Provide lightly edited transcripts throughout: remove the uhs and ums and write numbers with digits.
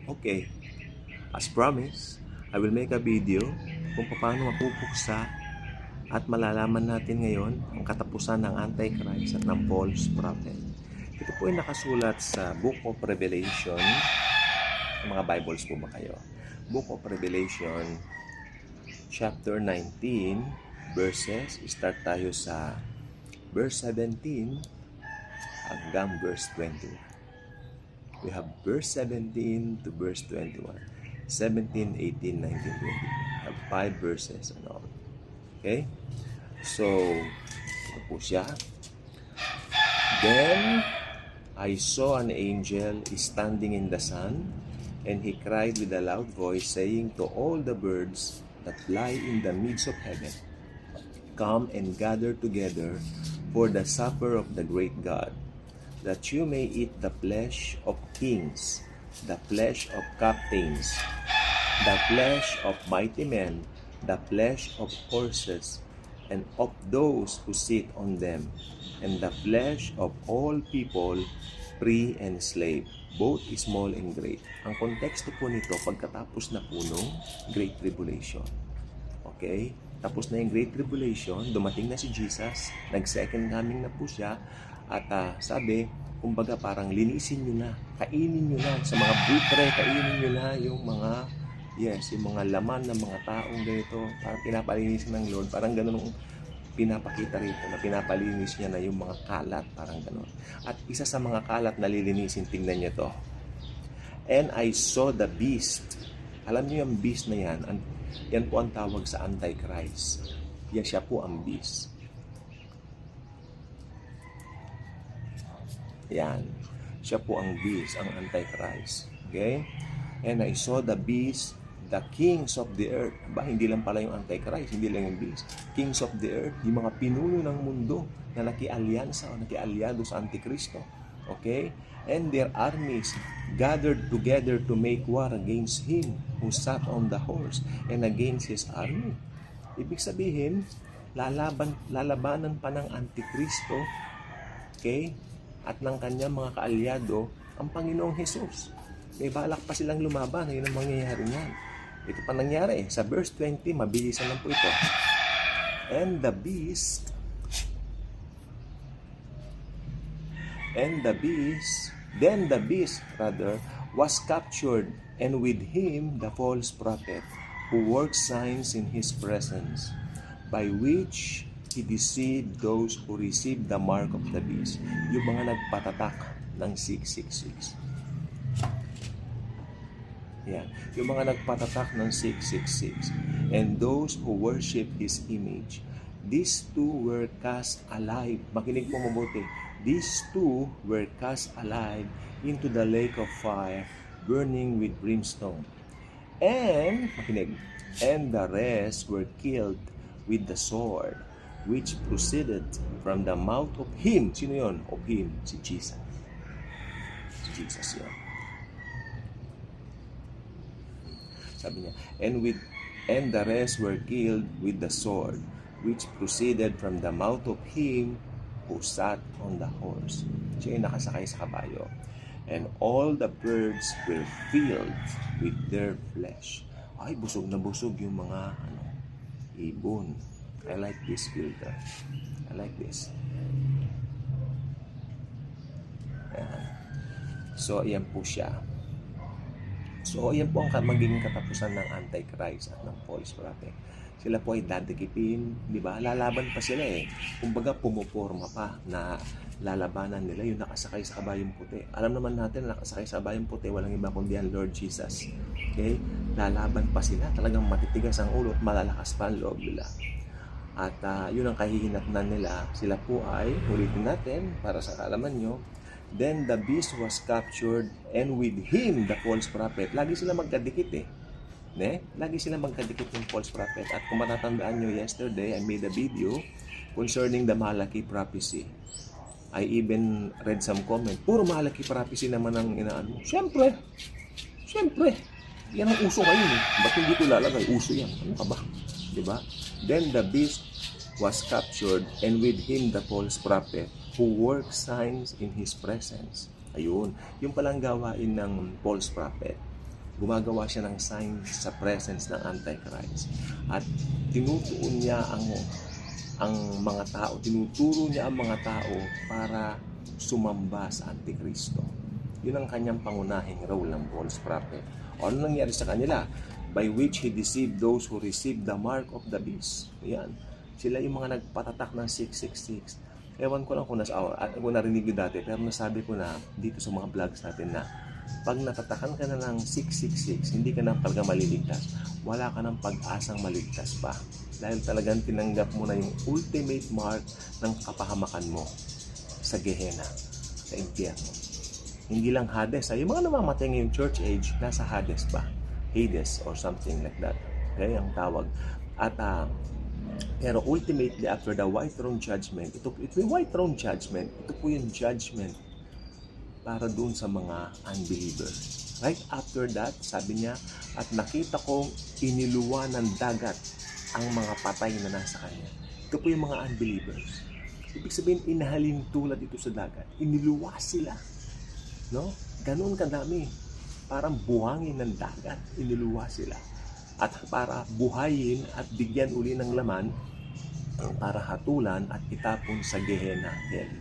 Okay, as promised, I will make a video kung paano mapupuksa at malalaman natin ngayon ang katapusan ng Antichrist at ng false prophet. Ito po ay nakasulat sa Book of Revelation. Mga Bibles po ba kayo? Book of Revelation, chapter 19, verses. Start tayo sa verse 17 hanggang verse 21. We have verse 17 to verse 21. 17, 18, 19, 20. We have 5 verses and all. Okay? So, ito po siya. Then, I saw an angel standing in the sun, and he cried with a loud voice, saying to all the birds that fly in the midst of heaven, Come and gather together for the supper of the great God, that you may eat the flesh of kings, the flesh of captains, the flesh of mighty men, the flesh of horses, and of those who sit on them, and the flesh of all people, free and slave, both small and great. Ang konteksto po nito, pagkatapos na po nung Great Tribulation. Okay? Tapos na yung Great Tribulation, dumating na si Jesus, nag-second coming na po siya, at sabi, kumbaga parang linisin nyo na, kainin nyo na, sa mga butre, kainin nyo na yung mga, yung mga laman ng mga taong ganito, parang pinapalinisin ng Lord, parang ganun pinapakita rito, na pinapalinis niya na yung mga kalat, parang ganun. At isa sa mga kalat na lilinisin, tingnan nyo to. And I saw the beast. Alam niyo yung beast na yan, yan po ang tawag sa Antichrist. Yan siya po ang beast. Yan. Siya po ang beast, ang Antichrist. Okay? And I saw the beast, the kings of the earth. Ba, hindi lang pala yung Antichrist, hindi lang yung beast. Kings of the earth, yung mga pinuno ng mundo na nakialyansa o nakialyado sa Antikristo. Okay? And their armies gathered together to make war against him who sat on the horse and against his army. Ibig sabihin, lalabanan pa ng Antikristo, okay, at ng kanyang mga kaalyado ang Panginoong Jesus. May balak pa silang lumaban. Yun ang mangyayari niyan. Ito pa nangyari. Sa verse 20, mabilisan lang po ito. And the beast, then the beast was captured, and with him the false prophet, who worked signs in his presence, by which he deceived those who received the mark of the beast. Yung mga nagpatatak ng 666. Yan. Yung mga nagpatatak ng 666. And those who worship his image. These two were cast alive. Makinig po mabuti. These two were cast alive into the lake of fire, burning with brimstone. And, makinig, and the rest were killed with the sword, which proceeded from the mouth of him. Sino yun? Of him. Si Jesus. Si Jesus yun. Sabi niya, and the rest were killed with the sword, which proceeded from the mouth of him who sat on the horse. Siya ay nakasakay sa kabayo. And all the birds were filled with their flesh. Ay, busog na busog yung mga ibon. I like this filter. I like this. Ayan. So, ayan po siya. So, ayan po ang magiging katapusan ng Antichrist at ng false prophet. Sila po ay dadagipin, di ba? Lalaban pa sila eh. Kumbaga, pumuporma pa na lalabanan nila yung nakasakay sa kabayong puti. Alam naman natin na nakasakay sa kabayong puti, walang iba kundi ang Lord Jesus. Okay? Lalaban pa sila. Talagang matitigas ang ulo at malalakas pa ang loob nila. At yun ang kahihinatnan nila. Sila po ay, ulitin natin, para sa kaalaman nyo, then the beast was captured, and with him the false prophet. Lagi sila magkadikit eh. Lagi sila magkadikit ng false prophet. At kung matatandaan nyo, yesterday I made a video concerning the Malachi prophecy. I even read some comment. Puro Malachi prophecy naman ang inaano. Siyempre. Yan ang uso ngayon eh. Ba't hindi ko lalagay? Uso yan. Ano ka ba? Diba? Then the beast was captured, and with him the false prophet, who worked signs in his presence. Ayun. Yung palang gawain ng false prophet. Gumagawa siya ng sign sa presence ng Antichrist. At tinutuon niya ang mga tao, tinuturo niya ang mga tao para sumamba sa Antikristo. Yun ang kanyang pangunahing role ng false prophet. O ano nangyari sa kanila? By which he deceived those who received the mark of the beast. Yan. Sila yung mga nagpatatak ng 666. Ewan ko lang kung narinig ko dati, pero nasabi ko na dito sa mga vlogs natin na pag natatakan ka na ng 666, hindi ka na talaga maliligtas. Wala ka ng pag-asang maligtas pa. Dahil talagang tinanggap mo na yung ultimate mark ng kapahamakan mo sa Gehenna, sa impyerno. Hindi lang Hades. Yung mga namamatay ngayong church age, nasa Hades ba? Hades or something like that. Okay, ang tawag. At pero ultimately, after the white throne judgment, ito yung white throne judgment, ito po yung judgment para doon sa mga unbelievers. Right after that, sabi niya, at nakita kong iniluwa ng dagat ang mga patay na nasa kanya. Ito po yung mga unbelievers. Ibig sabihin, inahalin tulad ito sa dagat. Iniluwa sila. No? Ganun kadami. Parang buhangin ng dagat. Iniluwa sila. At para buhayin at bigyan uli ng laman, para hatulan at itapon sa Gehenna hell.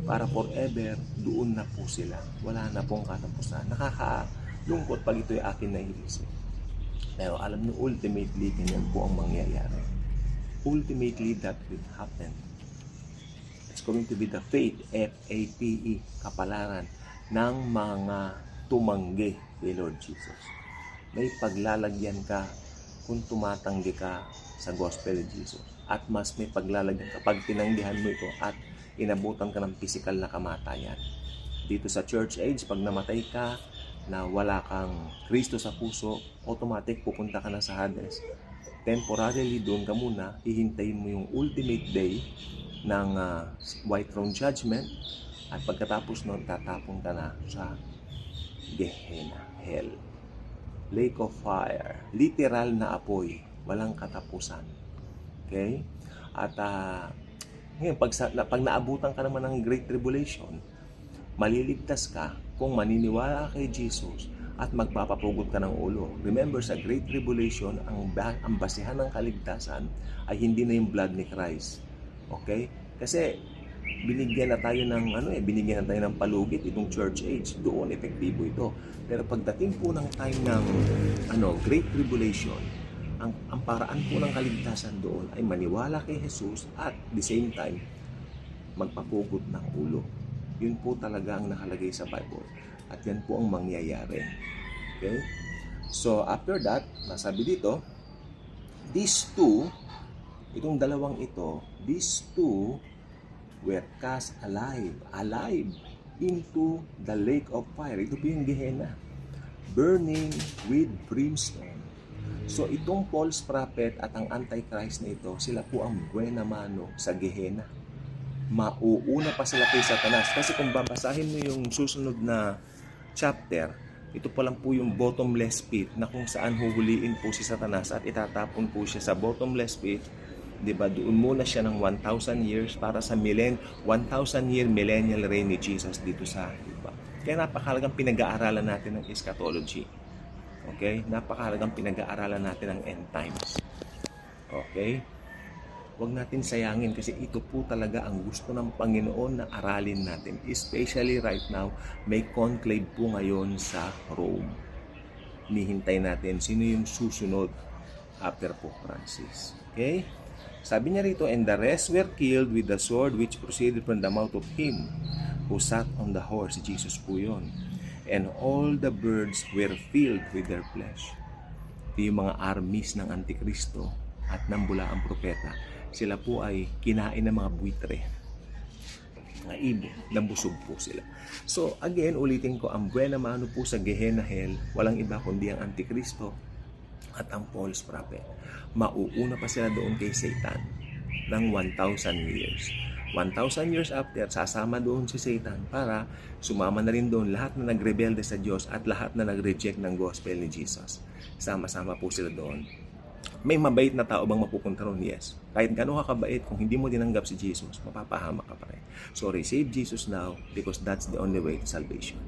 Para forever, doon na po sila. Wala na pong katapusan. Nakakalungkot pag ito'y akin naiisip. Pero alam niyo, ultimately, ganyan po ang mangyayari. Ultimately, that will happen. It's going to be the fate, F-A-T-E, kapalaran ng mga tumanggi kay Lord Jesus. May paglalagyan ka kung tumatanggi ka sa gospel ni Jesus. At mas may paglalagyan ka pag tinanggihan mo ito at inabutan ka ng physical na kamatayan. Dito sa church age, pag namatay ka na wala kang Kristo sa puso, automatic pupunta ka na sa Hades. Temporarily, doon ka muna, hihintayin mo yung ultimate day ng white throne judgment at pagkatapos nun, tatapon ka na sa Gehenna, hell. Lake of fire, literal na apoy, walang katapusan. Okay? At ngayon, pag naabutan ka naman ng Great Tribulation, maliligtas ka kung maniniwala kay Jesus at magpapapugot ka ng ulo. Remember, sa Great Tribulation, ang basihan ng kaligtasan ay hindi na yung blood ni Christ. Okay? Kasi binigyan na tayo ng palugit itong church age. Doon epektibo ito. Pero pagdating po ng time ng Great Tribulation, ang paraan po ng kaligtasan doon ay maniwala kay Jesus at the same time magpapugot ng ulo. Yun po talaga ang nakalagay sa Bible. At yan po ang mangyayari. Okay? So, after that, nasabi dito, these two, itong dalawang ito, these two were cast alive into the lake of fire. Ito po yung Gehenna, burning with brimstone. So, itong false prophet at ang Antichrist na ito, sila po ang buena mano sa Gehenna. Mauuna pa sila kay Satanas. Kasi kung babasahin mo yung susunod na chapter, ito pa lang po yung bottomless pit na kung saan huhuliin po si Satanas at itatapon po siya sa bottomless pit. Diba? Doon muna siya ng 1,000 years para sa 1,000 year millennial reign ni Jesus dito sa lupa. Kaya napakahalagang pinag-aaralan natin ng eschatology. Okay? Napakahalagang pinag-aaralan natin ang end times. Okay? Huwag natin sayangin kasi ito po talaga ang gusto ng Panginoon na aralin natin. Especially right now, may conclave po ngayon sa Rome. Hinihintay natin sino yung susunod after Pope Francis. Okay? Sabi niya rito, and the rest were killed with the sword which proceeded from the mouth of him who sat on the horse. Jesus po yun. And all the birds were filled with their flesh. Ito yung mga armies ng Antikristo at ng bulaang propeta. Sila po ay kinain ng mga buitre. Mga ibon, nabusog po sila. So again, ulitin ko, ang buena mano po sa Gehenna hell, walang iba kundi ang Antikristo at ang false prophet. Mauuna pa sila doon kay Satan ng 1,000 years. 1,000 years after, sasama doon si Satan para sumama na rin doon lahat na nagrebelde sa Diyos at lahat na nag-reject ng gospel ni Jesus. Sama-sama po sila doon. May mabait na tao bang mapupunta ron? Yes. Kahit gano'n ka kabait, kung hindi mo dinanggap si Jesus, mapapahamak ka pa rin. So receive Jesus now because that's the only way to salvation.